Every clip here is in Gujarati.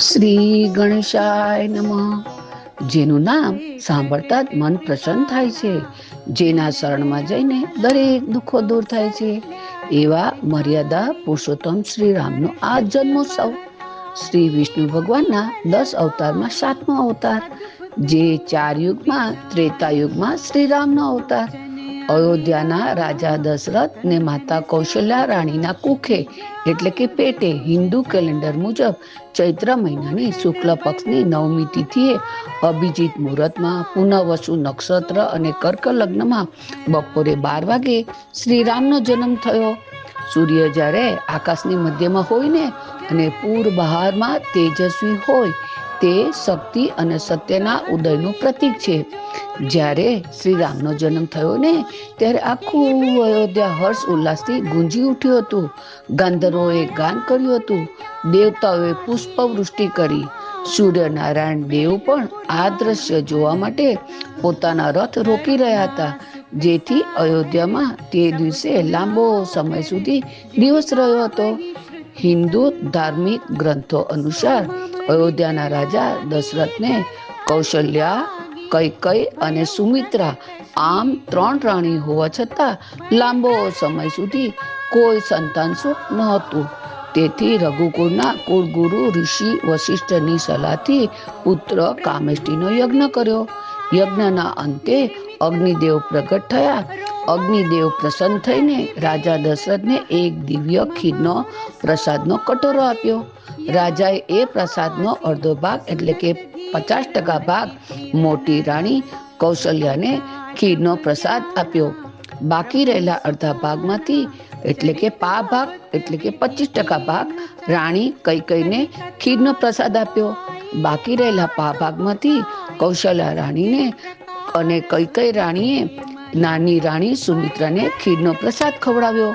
શ્રી ગણેશાય નમઃ. જેનું નામ સાંભળતા જ મન પ્રસન્ન થાય છે, જેના શરણમાં જઈને દરેક દુઃખો દૂર થાય છે, એવા મર્યાદા પુરુષોત્તમ શ્રી રામનો આ જન્મોત્સવ શ્રી વિષ્ણુ ભગવાનના 10 અવતારમાં 7મો અવતાર, જે 4 યુગમાં ત્રેતા યુગમાં શ્રી રામનો અવતાર. અયોધ્યાના રાજા દશરથ ને માતા કૌશલ્યા રાણીના કુખે એટલે કે પેટે હિન્દુ કેલેન્ડર મુજબ ચૈત્ર મહિનાની શુક્લ પક્ષની 9મી તિથિએ અભિજીત મુહૂર્તમાં પુનઃવસુ નક્ષત્ર અને કર્ક લગ્નમાં બપોરે 12 વાગે શ્રી રામનો જન્મ થયો. સૂર્ય જ્યારે આકાશની મધ્યમાં હોય ને અને પૂર બહારમાં તેજસ્વી હોય, તે શક્તિ અને સત્યના ઉદયનું પ્રતીક છે. જ્યારે શ્રી રામનો જન્મ થયો ને ત્યારે આખું અયોધ્યા હર્ષ ઉલ્લાસથી ગુંજી ઉઠ્યું હતું. ગંધર્વોએ ગાન કર્યું હતું, દેવતાઓએ પુષ્પવૃષ્ટિ કરી. સૂર્યનારાયણ દેવ પણ આ દ્રશ્ય જોવા માટે પોતાના રથ રોકી રહ્યા હતા, જેથી અયોધ્યામાં તે દિવસે લાંબો સમય સુધી દિવસ રહ્યો હતો. હિન્દુ ધાર્મિક ગ્રંથો અનુસાર અયોધ્યાના રાજા દશરથને કૌશલ્યા, કૈકેયી અને સુમિત્રા આમ 3 રાણી હોવા છતાં લાંબો સમય સુધી કોઈ સંતાન સુખ નહોતું. તેથી રઘુકુળના કુળગુરુ ઋષિ વશિષ્ઠની સલાહથી પુત્ર કામેષ્ટિનો યજ્ઞ કર્યો. યજ્ઞના અંતે અગ્નિદેવ પ્રગટ થયા. અગ્નિદેવ પ્રસન્ન થઈને રાજા દશરથને એક દિવ્ય ખીરનો પ્રસાદનો કટોરો આપ્યો. રાજાએ એ પ્રસાદનો અડધો ભાગ એટલે કે 50% ભાગ મોટી રાણી કૌશલ્યાને ખીરનો પ્રસાદ આપ્યો. બાકી રહેલા અડધા ભાગમાંથી એટલે કે પા ભાગ એટલે કે 25% ભાગ રાણી કૈકેયીને ખીરનો પ્રસાદ આપ્યો. બાકી રહેલા પા ભાગમાંથી કૌશલ્યા રાણીને અને કૈકેયી રાણીએ નાની રાણી સુમિત્રાને ખીરનો પ્રસાદ ખવડાવ્યો.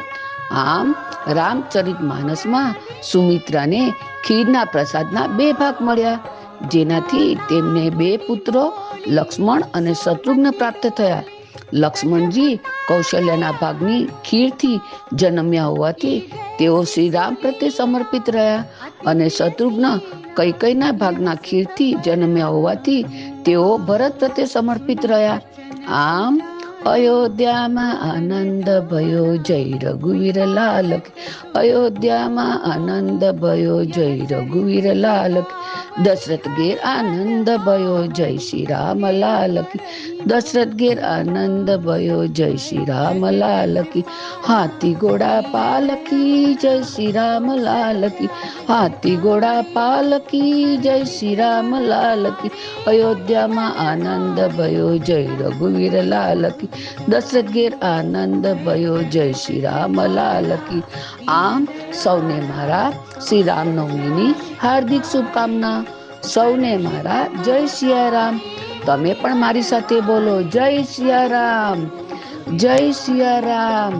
આમ રામચરિત માનસમાં સુમિત્રાને ખીરના પ્રસાદના 2 ભાગ મળ્યા, જેનાથી તેમને 2 પુત્રો લક્ષ્મણ અને શત્રુઘ્ન પ્રાપ્ત થયા. લક્ષ્મણજી કૌશલ્યાના ભાગની ખીરથી જન્મ્યા હોવાથી તેઓ શ્રી રામ પ્રત્યે સમર્પિત રહ્યા, અને શત્રુઘ્ન કૈકેયીના ભાગના ખીરથી જન્મ્યા હોવાથી તેઓ ભરત પ્રત્યે સમર્પિત રહ્યા. આમ અયોધ્યામાં આનંદ ભયો જય રઘુવીર લાલ કી. અયોધ્યામાં આનંદ ભયો જય રઘુવીર લાલ કી. દશરથ ઘેર આનંદ ભયો જય શ્રી રામ લાલ કી. દશરથ ઘેર આનંદ ભયો જય શ્રી રામ લાલ કી. હાથી ઘોડા પાલકી જય શ્રી રામ લાલ કી. હાથી ઘોડા પાલકી જય શ્રી રામ લાલ કી. અયોધ્યામાં આનંદ ભયો જય રઘુવીર લાલ કી. દશરથ ઘેર આનંદ ભયો જય શ્રી રામ લાલ કી. આમ સૌને મારા શ્રી રામનવમીની હાર્દિક શુભકામના. સૌને મારા જય સિયારામ. તમે પણ મારી સાથે બોલો, જય સિયારામ, જય સિયારામ.